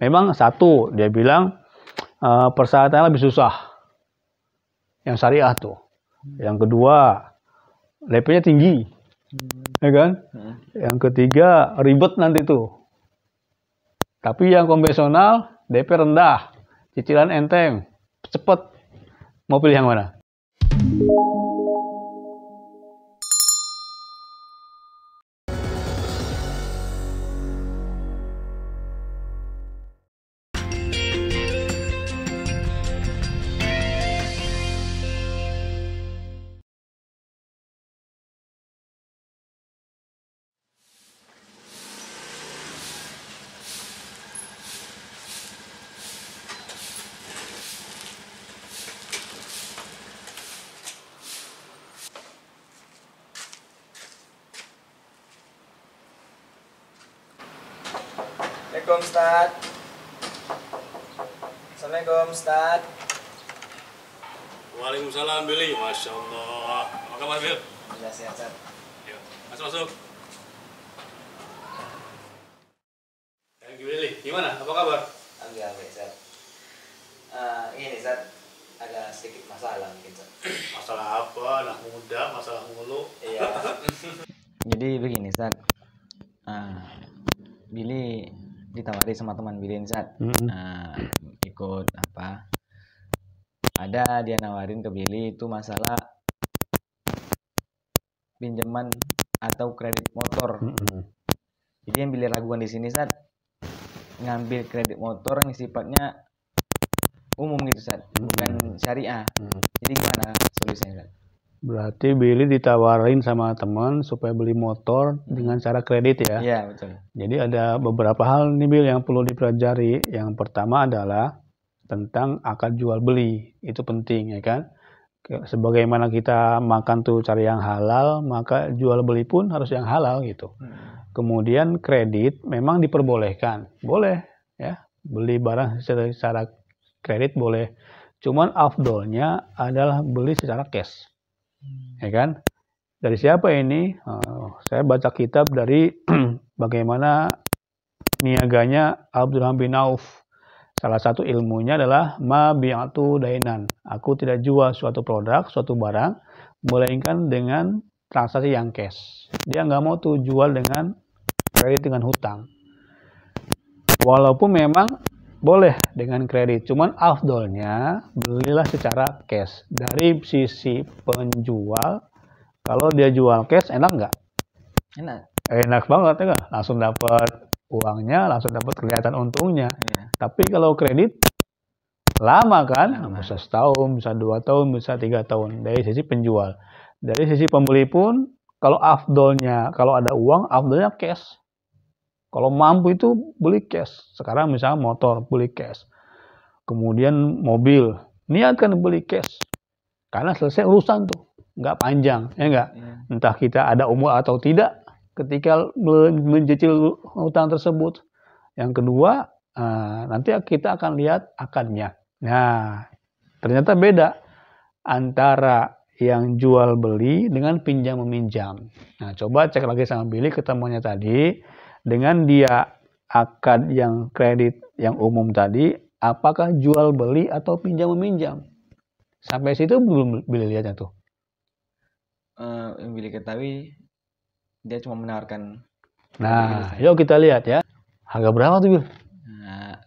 Memang satu, dia bilang persyaratannya lebih susah. Yang syariah tuh. Yang kedua, DP-nya tinggi. Ya kan? Yang ketiga, ribet nanti tuh. Tapi yang konvensional, DP rendah. Cicilan enteng. Cepet. Mau pilih yang mana? Assalamualaikum Ustaz. Assalamualaikum Ustaz. Waalaikumsalam Billy. Masya Allah. Apa kabar Bil? Ya sehat Ustaz. Yuk, masuk. Thank you Billy. Gimana? Apa kabar? Alhamdulillah baik Ustaz. Ini Ustaz, ada sedikit masalah mungkin Ustaz. Masalah apa? Anak muda, masalah mulu. Iya. Jadi begini Ustaz. Billy ditawari sama teman Billy Ustaz. Ikut apa? Ada dia nawarin ke Billy itu masalah pinjaman atau kredit motor. Jadi yang Billy ragukan di sini Ustaz, ngambil kredit motor yang sifatnya umum gitu Ustaz, bukan syariah. Jadi gimana solusinya Ustaz? Berarti Billy ditawarin sama teman supaya beli motor dengan cara kredit ya? Iya betul. Jadi ada beberapa hal nih Bill yang perlu dipelajari. Yang pertama adalah tentang akad jual beli. Itu penting ya kan? Sebagaimana kita makan tuh cari yang halal, maka jual beli pun harus yang halal gitu. Kemudian kredit memang diperbolehkan. Boleh ya, beli barang secara kredit boleh. Cuman afdolnya adalah beli secara cash. Ya kan? Dari siapa ini? Saya baca kitab dari bagaimana niaganya Abdurrahman bin Auf. Salah satu ilmunya adalah ma bi'atu dainan. Aku tidak jual suatu produk, suatu barang, melainkan dengan transaksi yang cash. Dia nggak mau tuh jual dengan kredit dengan hutang. Walaupun memang boleh dengan kredit, cuman afdolnya belilah secara cash. Dari sisi penjual, kalau dia jual cash enak nggak? Enak banget ya nggak? Langsung dapat uangnya, langsung dapat kelihatan untungnya. Tapi kalau kredit lama kan, bisa setahun, bisa 2 tahun, bisa 3 tahun. Dari sisi penjual, dari sisi pembeli pun, kalau afdolnya, kalau ada uang, afdolnya cash. Kalau mampu itu beli cash. Sekarang misalnya motor beli cash. Kemudian mobil, niatkan beli cash. Karena selesai urusan tuh. Nggak panjang, ya nggak? Entah kita ada umur atau tidak ketika mencicil hutang tersebut. Yang kedua, nanti kita akan lihat akadnya. Nah, ternyata beda antara yang jual beli dengan pinjam meminjam. Nah, coba cek lagi sama Billy ketemuannya tadi. Dengan dia akad yang kredit yang umum tadi, apakah jual beli atau pinjam meminjam? Sampai situ belum Billy lihatnya tuh. Yang Billy ketahui dia cuma menawarkan. Nah, yuk kita lihat ya. Harga berapa tuh Bill?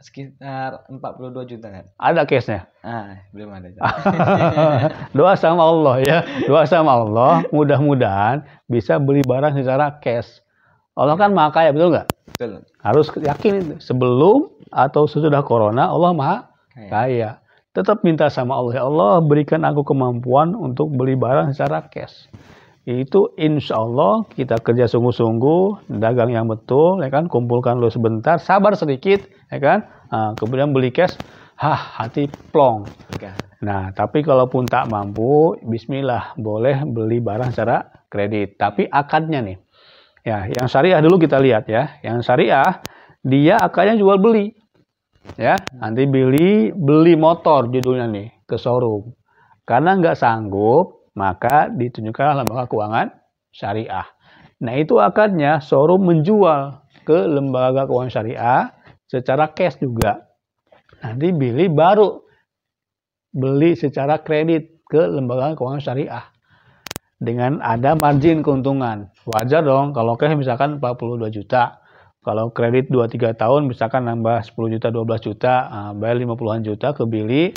Sekitar 42 juta kan? Ada cashnya? Belum ada. Doa sama Allah ya. Doa sama Allah. Mudah-mudahan bisa beli barang secara cash. Allah kan maha kaya, betul nggak? Betul. Harus yakin itu. Sebelum atau sesudah corona, Allah maha kaya. Tetap minta sama Allah, ya Allah berikan aku kemampuan untuk beli barang secara cash. Itu insya Allah kita kerja sungguh-sungguh, dagang yang betul, ya kan? Kumpulkan lo sebentar, sabar sedikit, ya kan? Kemudian beli cash, hati plong. Nah, tapi kalaupun tak mampu, bismillah, boleh beli barang secara kredit. Tapi akadnya nih. Ya, yang syariah dulu kita lihat ya. Yang syariah dia akadnya jual beli. Ya, nanti beli motor judulnya nih ke showroom. Karena nggak sanggup, maka ditunjukkan lembaga keuangan syariah. Nah, itu akadnya showroom menjual ke lembaga keuangan syariah. secara cash juga. Nanti baru beli secara kredit ke lembaga keuangan syariah dengan ada margin keuntungan. Wajar dong kalau cash misalkan 42 juta. Kalau kredit 2-3 tahun misalkan nambah 10 juta, 12 juta, bayar 50-an juta ke bili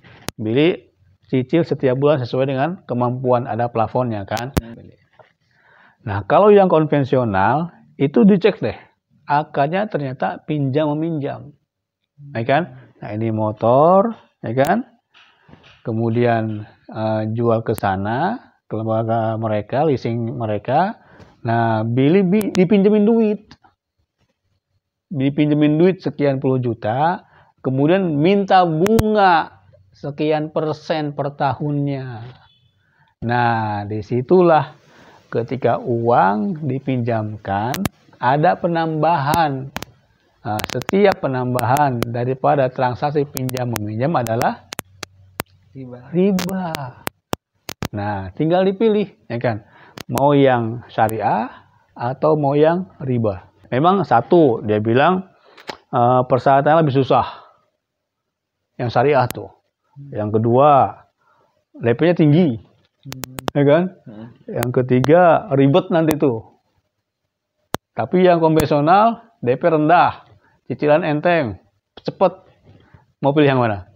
cicil setiap bulan sesuai dengan kemampuan, ada plafonnya kan. Nah, kalau yang konvensional itu dicek deh. Akarnya ternyata pinjam meminjam. Ya kan? Nah, ini motor, ya kan? Kemudian jual ke sana, ke lembaga mereka, leasing mereka. Nah, dipinjemin duit. Dipinjemin duit sekian puluh juta, kemudian minta bunga sekian persen per tahunnya. Nah, disitulah ketika uang dipinjamkan, ada penambahan. Nah, setiap penambahan daripada transaksi pinjam meminjam adalah riba. Nah, tinggal dipilih, ya kan? Mau yang syariah atau mau yang riba. Memang satu, dia bilang persyaratannya lebih susah. Yang syariah tuh. Yang kedua, DP-nya tinggi. Ya kan? Yang ketiga, ribet nanti tuh. Tapi yang konvensional, DP rendah. Cicilan enteng. Cepet. Mau pilih yang mana?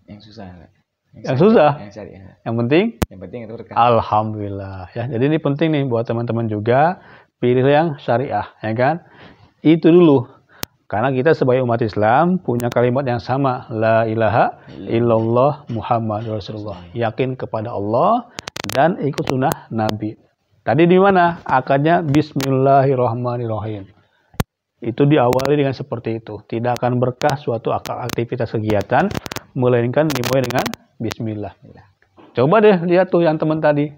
Yang susah. Yang susah? Yang syariah. Yang penting? Yang penting itu berkah. Alhamdulillah. Ya, jadi ini penting nih buat teman-teman juga. Pilih yang syariah. Ya kan? Itu dulu. Karena kita sebagai umat Islam punya kalimat yang sama. La ilaha illallah Muhammad Rasulullah. Yakin kepada Allah dan ikut sunnah Nabi. Tadi di mana? Akarnya Bismillahirrahmanirrahim. Itu diawali dengan seperti itu. Tidak akan berkah suatu aktivitas kegiatan. Melainkan dimulai dengan Bismillah. Coba deh lihat tuh yang teman tadi.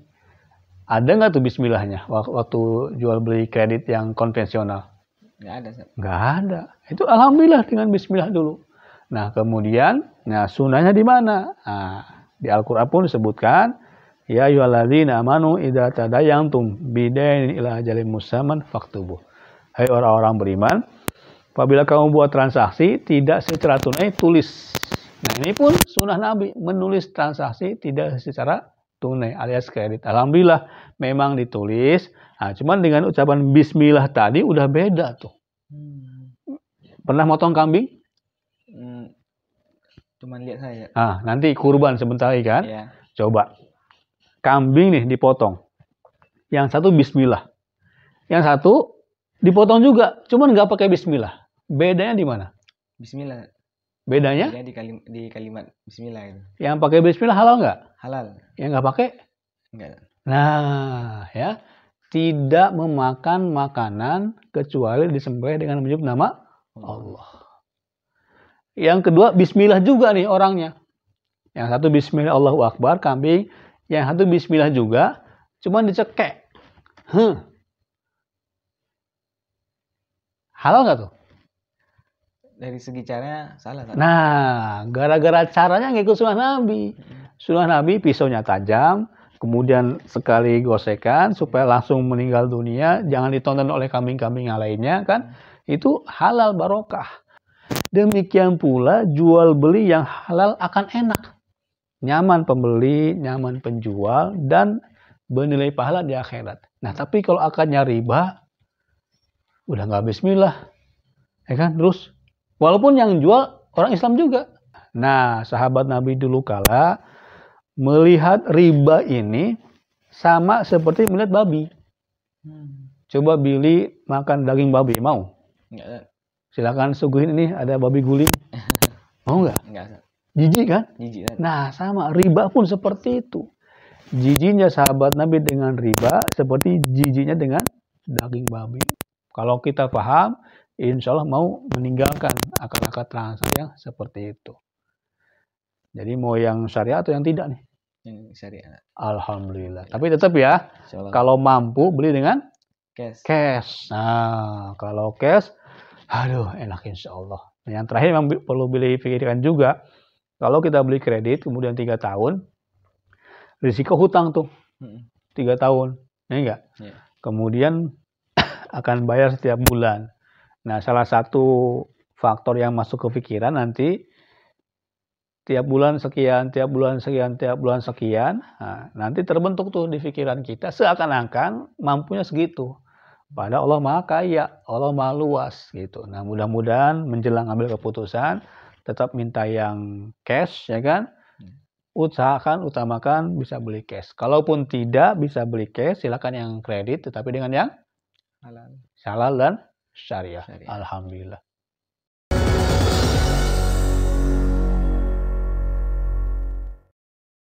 Ada nggak tuh Bismillahnya waktu jual beli kredit yang konvensional? Nggak ada. Nggak ada. Itu alhamdulillah dengan Bismillah dulu. Nah kemudian, sunnahnya di mana? Nah, di Al-Quran pun disebutkan, ya ayyuhalladzina amanu idza tadayantum bidainin ila ajalin musamman faktubuh. Hai orang-orang beriman, apabila kamu buat transaksi tidak secara tunai, tulis. Nah ini pun sunnah Nabi, menulis transaksi tidak secara tunai alias kredit. Alhamdulillah memang ditulis. Nah, cuman dengan ucapan Bismillah tadi udah beda tuh. Pernah motong kambing? Cuman lihat saya. Nanti kurban sebentar lagi kan? Ya. Coba. Kambing nih dipotong. Yang satu Bismillah. Yang satu dipotong juga. Cuman nggak pakai Bismillah. Bedanya di mana? Bismillah. Bedanya? Di kalimat Bismillah itu. Yang pakai Bismillah halal nggak? Halal. Yang nggak pakai? Enggak. Nah, ya. Tidak memakan makanan kecuali disembelih dengan menyebut nama Allah. Yang kedua, Bismillah juga nih orangnya. Yang satu Bismillah Allahu Akbar, kambing. Yang satu Bismillah juga, cuman dicekek. Halal nggak tuh? Dari segi caranya salah. Nah, gara-gara caranya ngikut sunnah Nabi. Sunnah Nabi pisaunya tajam. Kemudian sekali gosekan supaya langsung meninggal dunia, jangan ditonton oleh kambing-kambing yang lainnya kan. Itu halal barokah. Demikian pula jual beli yang halal akan enak. Nyaman pembeli, nyaman penjual, dan bernilai pahala di akhirat. Nah tapi kalau akarnya riba, udah nggak Bismillah. Ya kan? Terus, walaupun yang jual orang Islam juga. Nah sahabat Nabi dulu kala melihat riba ini sama seperti melihat babi. Coba beli makan daging babi, mau? Enggak. Silakan suguhin ini ada babi guling. Mau nggak? Enggak. Jijik kan? Jijik. Nah sama, riba pun seperti itu. Jijiknya sahabat Nabi dengan riba seperti jijiknya dengan daging babi. Kalau kita paham, insya Allah mau meninggalkan akal-akal transaksi yang seperti itu. Jadi mau yang syariah atau yang tidak nih? Yang syariah. Alhamdulillah. Tapi tetap ya, kalau mampu beli dengan cash. Nah, kalau cash, aduh enak insya Allah. Nah, yang terakhir yang perlu pikirkan juga, kalau kita beli kredit kemudian 3 tahun, risiko hutang tuh 3 tahun, ya enggak? Kemudian akan bayar setiap bulan. Nah, salah satu faktor yang masuk ke pikiran nanti tiap bulan sekian, tiap bulan sekian, tiap bulan sekian, nah, nanti terbentuk tuh di pikiran kita seakan-akan mampunya segitu. Padahal Allah Maha Kaya, Allah Maha Luas gitu. Nah, mudah-mudahan menjelang ambil keputusan tetap minta yang cash ya kan. Usahakan utamakan bisa beli cash. Kalaupun tidak bisa beli cash, silakan yang kredit tetapi dengan yang halal halal dan syariah. Syariah. Alhamdulillah.